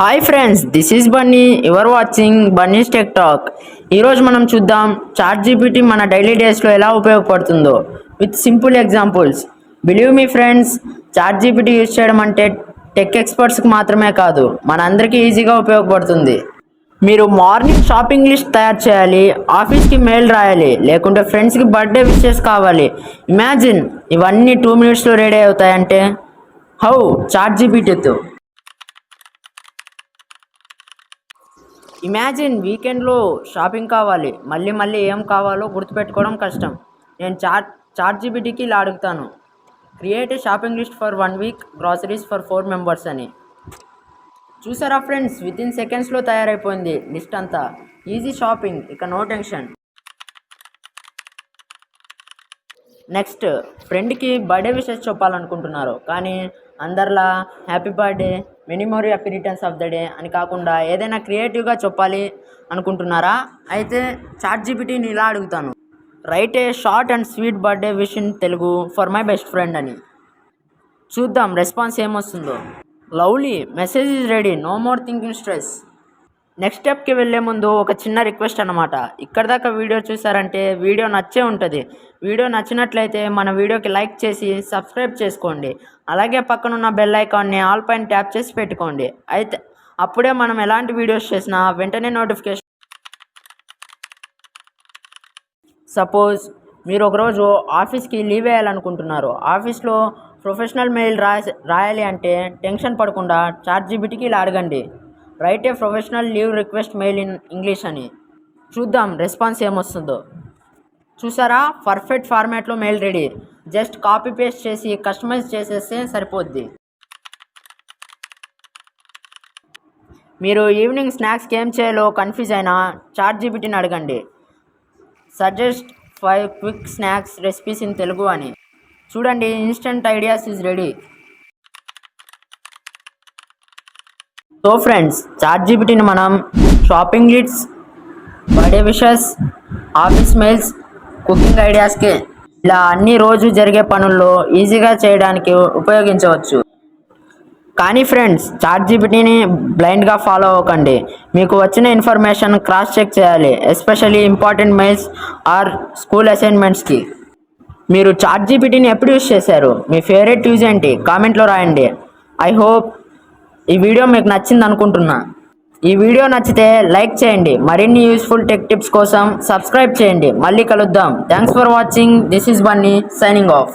Hi friends, this is Bunny. Your watching Bunny's tech talk. ఈరోజు మనం చూద్దాం చాట్ జీపీటీ మన డైలీ డేస్లో ఎలా ఉపయోగపడుతుందో with simple examples. Believe me friends, chat GPT use చేయడం అంటే టెక్ ఎక్స్పర్ట్స్కి మాత్రమే కాదు, మనందరికీ ఈజీగా ఉపయోగపడుతుంది. మీరు మార్నింగ్ షాపింగ్ లిస్ట్ తయారు చేయాలి, ఆఫీస్కి మెయిల్ రాయాలి, లేకుంటే ఫ్రెండ్స్కి బర్త్డే విషెస్ కావాలి. ఇమాజిన్ ఇవన్నీ 2 minutesలో రెడీ అవుతాయంటే హౌ? చాట్ జీపీటీతో. ఇమాజిన్ వీకెండ్లో షాపింగ్ కావాలి, మళ్ళీ ఏం కావాలో గుర్తుపెట్టుకోవడం కష్టం. నేను చాట్ జీపీటీకి ఇలా అడుగుతాను, create a shopping list for 1 week, groceries for 4 members అని. చూసారా ఫ్రెండ్స్, వితిన్ సెకండ్స్లో తయారైపోయింది లిస్ట్ అంతా. ఈజీ షాపింగ్, ఇక నో టెన్షన్. నెక్స్ట్, ఫ్రెండ్కి బర్త్డే విషెస్ చెప్పాలనుకుంటున్నారు, కానీ అందరిలా happy birthday, many more happy returns of the day అని కాకుండా ఏదైనా క్రియేటివ్గా చెప్పాలి అనుకుంటున్నారా? అయితే చాట్ జీపీటీని ఇలా అడుగుతాను, write a short and sweet birthday wish in Telugu for my best friend అని. చూద్దాం రెస్పాన్స్ ఏమొస్తుందో. Lovely, message is ready, no more thinking stress. Next స్టెప్కి వెళ్ళే ముందు ఒక చిన్న రిక్వెస్ట్ అనమాట. ఇక్కడ దాకా వీడియో చూసారంటే వీడియో నచ్చే ఉంటుంది. వీడియో నచ్చినట్లయితే మన వీడియోకి లైక్ చేసి సబ్స్క్రైబ్ చేసుకోండి. అలాగే పక్కనున్న బెల్ ఐకాన్ని ఆల్ పైన ట్యాప్ చేసి పెట్టుకోండి. అయితే అప్పుడే మనం ఎలాంటి వీడియోస్ చేసినా వెంటనే నోటిఫికేషన్. సపోజ్ మీరు ఒకరోజు ఆఫీస్కి లీవ్ వేయాలనుకుంటున్నారు. ఆఫీస్లో ప్రొఫెషనల్ మెయిల్ రాయాలి అంటే టెన్షన్ పడకుండా చాట్ జీపీటీకి ఇలా అడగండి, write a professional leave request mail in English అని. చూద్దాం రెస్పాన్స్ ఏమొస్తుందో. చూసారా, పర్ఫెక్ట్ ఫార్మాట్లో mail ready. Just copy paste చేసి కస్టమైజ్ చేసేస్తే సరిపోద్ది. మీరు ఈవినింగ్ స్నాక్స్కి ఏం చేయాలో కన్ఫ్యూజ్ అయినా చాట్ జీపీటీని అడగండి, suggest 5 quick snacks recipes in Telugu అని. చూడండి, instant ideas is ready. So friends, chat జీపీటీని మనం shopping lists, birthday wishes, office mails, cooking ఐడియాస్కి ఇలా అన్ని రోజు జరిగే పనుల్లో ఈజీగా చేయడానికి ఉపయోగించవచ్చు. కానీ ఫ్రెండ్స్, చాట్ జీపీటీని బ్లైండ్గా ఫాలో అవ్వకండి. మీకు వచ్చిన ఇన్ఫర్మేషన్ క్రాస్ చెక్ చేయాలి, especially important mails or school అసైన్మెంట్స్కి. మీరు చాట్ జీపీటీని ఎప్పుడు యూజ్ చేశారు? మీ ఫేవరెట్ యూజ్ ఏంటి? కామెంట్లో రాయండి. ఐ హోప్ ఈ వీడియో మీకు నచ్చింది అనుకుంటున్నా. ఈ వీడియో నచ్చితే లైక్ చేయండి. మరిన్ని యూస్ఫుల్ టెక్ టిప్స్ కోసం సబ్స్క్రైబ్ చేయండి. మళ్ళీ కలుద్దాం. Thanks for watching. This is Bunny signing off.